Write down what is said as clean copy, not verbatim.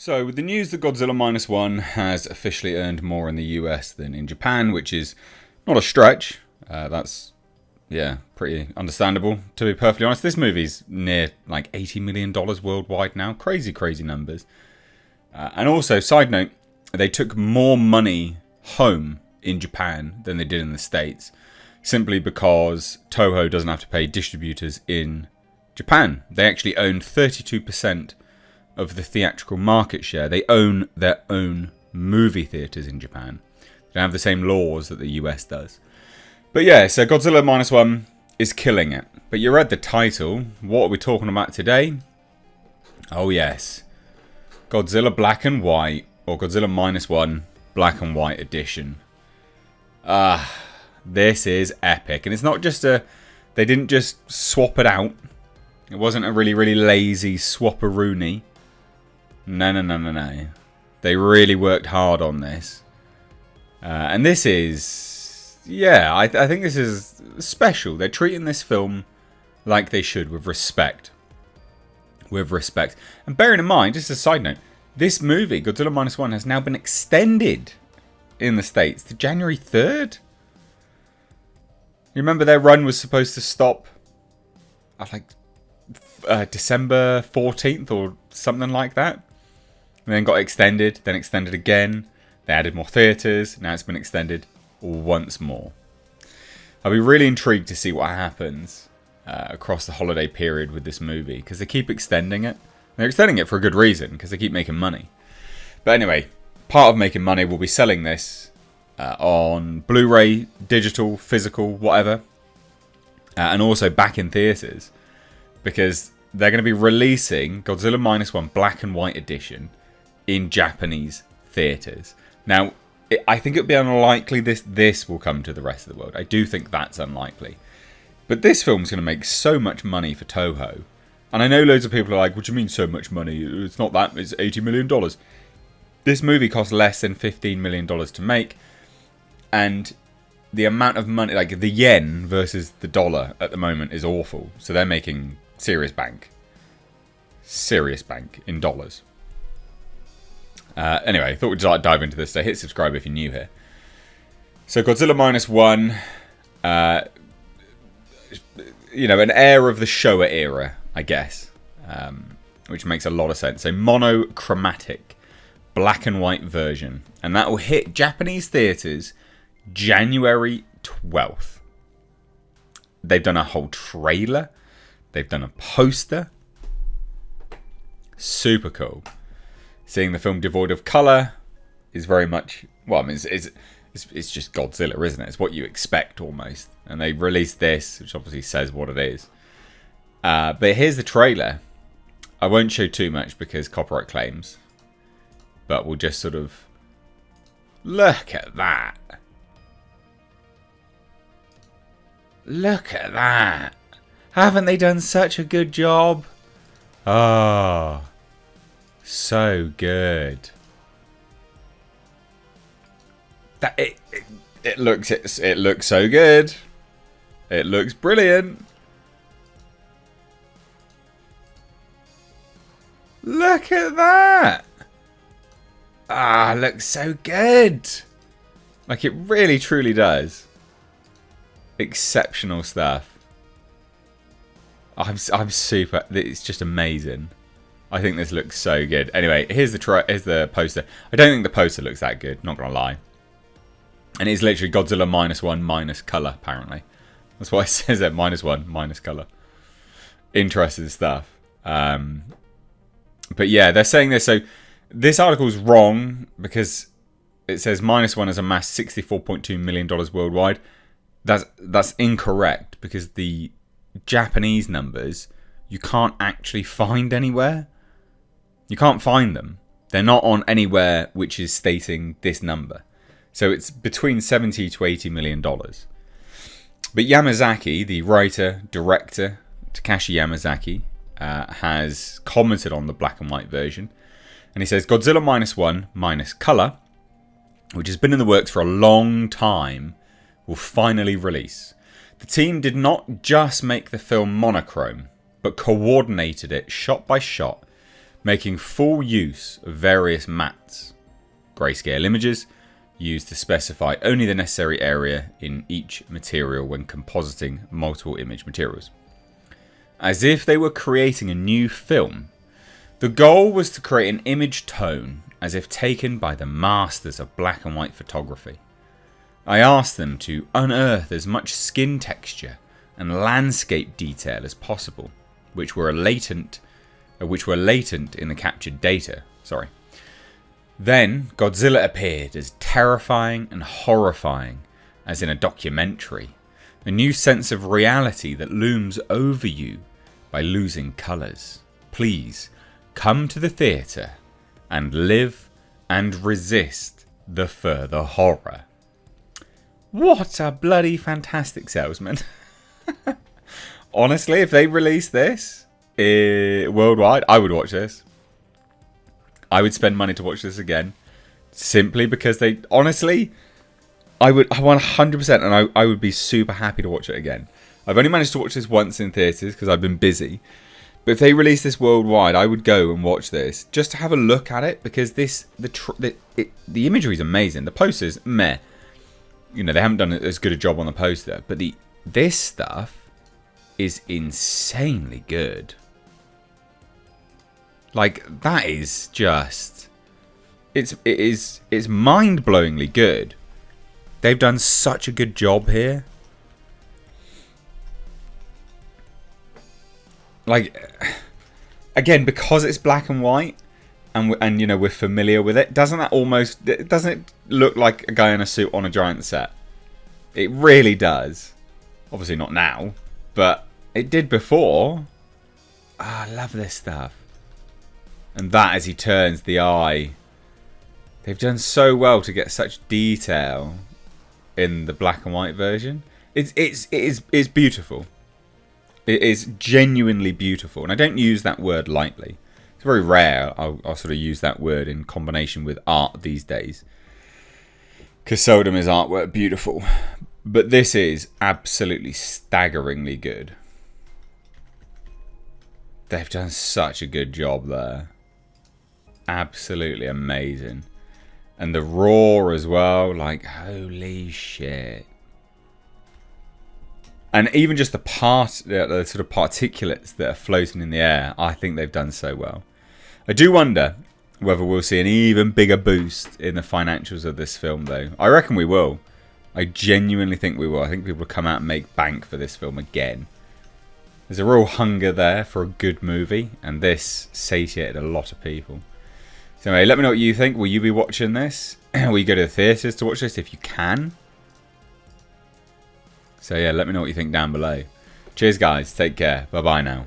So, with the news that Godzilla Minus One has officially earned more in the US than in Japan, which is not a stretch, that's, pretty understandable, to be perfectly honest. This movie's near like $80 million worldwide now. Crazy, crazy numbers. And also, side note, they took more money home in Japan than they did in the States, simply because Toho doesn't have to pay distributors in Japan. They actually own 32% of the theatrical market share. They own their own movie theatres in Japan. They don't have the same laws that the US does. But yeah, so Godzilla Minus One is killing it. But you read the title. What are we talking about today? Oh yes. Godzilla Black and White, or Godzilla Minus One Black and White Edition. This is epic. And it's not just they didn't just swap it out. It wasn't a really, really lazy swap-a-rooney. No. They really worked hard on this. And this is... Yeah, I think this is special. They're treating this film like they should, with respect. With respect. And bearing in mind, just a side note, this movie, Godzilla Minus One, has now been extended in the States to January 3rd. You remember their run was supposed to stop at December 14th or something like that. And then got extended, then extended again. They added more theatres. Now it's been extended once more. I'll be really intrigued to see what happens across the holiday period with this movie, because they keep extending it. They're extending it for a good reason, because they keep making money. But anyway, part of making money will be selling this on Blu-ray, digital, physical, whatever. And also back in theatres, because they're going to be releasing Godzilla Minus One Black and White Edition in Japanese theatres. Now, I think it would be unlikely this will come to the rest of the world. I do think that's unlikely. But this film's going to make so much money for Toho. And I know loads of people are like, what do you mean so much money? It's not that, it's $80 million. This movie cost less than $15 million to make. And the amount of money, like the yen versus the dollar at the moment is awful. So they're making serious bank. Serious bank in dollars. Anyway, I thought we'd dive into this. So hit subscribe if you're new here. So Godzilla Minus One, an air of the Showa era, I guess, which makes a lot of sense. So monochromatic, black and white version, and that will hit Japanese theatres January 12th. They've done a whole trailer. They've done a poster. Super cool. Seeing the film devoid of colour is very much... Well, I mean, it's just Godzilla, isn't it? It's what you expect, almost. And they released this, which obviously says what it is. But here's the trailer. I won't show too much because copyright claims. But we'll just sort of... Look at that. Look at that. Haven't they done such a good job? Oh... So good. That it looks so good. It looks brilliant. Look at that. It looks so good. Like, it really truly does. Exceptional stuff. I'm super. It's just amazing. I think this looks so good. Anyway, here's the poster. I don't think the poster looks that good, not gonna lie. And it's literally Godzilla Minus One minus colour, apparently. That's why it says that, Minus One minus colour. Interesting stuff. But yeah, they're saying this. So this article's wrong because it says Minus One has amassed $64.2 million worldwide. That's incorrect, because the Japanese numbers you can't actually find anywhere. You can't find them. They're not on anywhere which is stating this number. So it's between 70 to $80 million. But Yamazaki, the writer, director, Takashi Yamazaki, has commented on the black and white version. And he says, Godzilla Minus One minus colour, which has been in the works for a long time, will finally release. The team did not just make the film monochrome, but coordinated it shot by shot making full use of various mattes, grayscale images, used to specify only the necessary area in each material when compositing multiple image materials. As if they were creating a new film, the goal was to create an image tone as if taken by the masters of black and white photography. I asked them to unearth as much skin texture and landscape detail as possible, which were latent in the captured data. Then Godzilla appeared as terrifying and horrifying as in a documentary, a new sense of reality that looms over you by losing colours. Please come to the theatre and live and resist the further horror. What a bloody fantastic salesman. Honestly, if they release this worldwide, I would watch this. I would spend money to watch this again. Simply because they... Honestly, I would 100%, and I would be super happy to watch it again. I've only managed to watch this once in theatres because I've been busy. But if they release this worldwide, I would go and watch this just to have a look at it, because the imagery is amazing. The posters, meh. You know, they haven't done as good a job on the poster, but this stuff is insanely good. Like, that is just... It's mind-blowingly good. They've done such a good job here. Like, again, because it's black and white, and you know, we're familiar with it, doesn't it look like a guy in a suit on a giant set? It really does. Obviously not now, but it did before. I love this stuff. And that, as he turns the eye, they've done so well to get such detail in the black and white version. It's beautiful. It is genuinely beautiful, and I don't use that word lightly. It's very rare I'll sort of use that word in combination with art these days, because seldom is artwork beautiful. But this is absolutely staggeringly good. They've done such a good job there. Absolutely amazing. And the roar as well, like, holy shit. And even just the sort of particulates that are floating in the air, I think they've done so well. I do wonder whether we'll see an even bigger boost in the financials of this film, though. I reckon we will. I genuinely think we will. I think people will come out and make bank for this film again. There's a real hunger there for a good movie, and this satiated a lot of people. So anyway, let me know what you think. Will you be watching this? Will you go to the theatres to watch this if you can? So yeah, let me know what you think down below. Cheers guys, take care, bye bye now.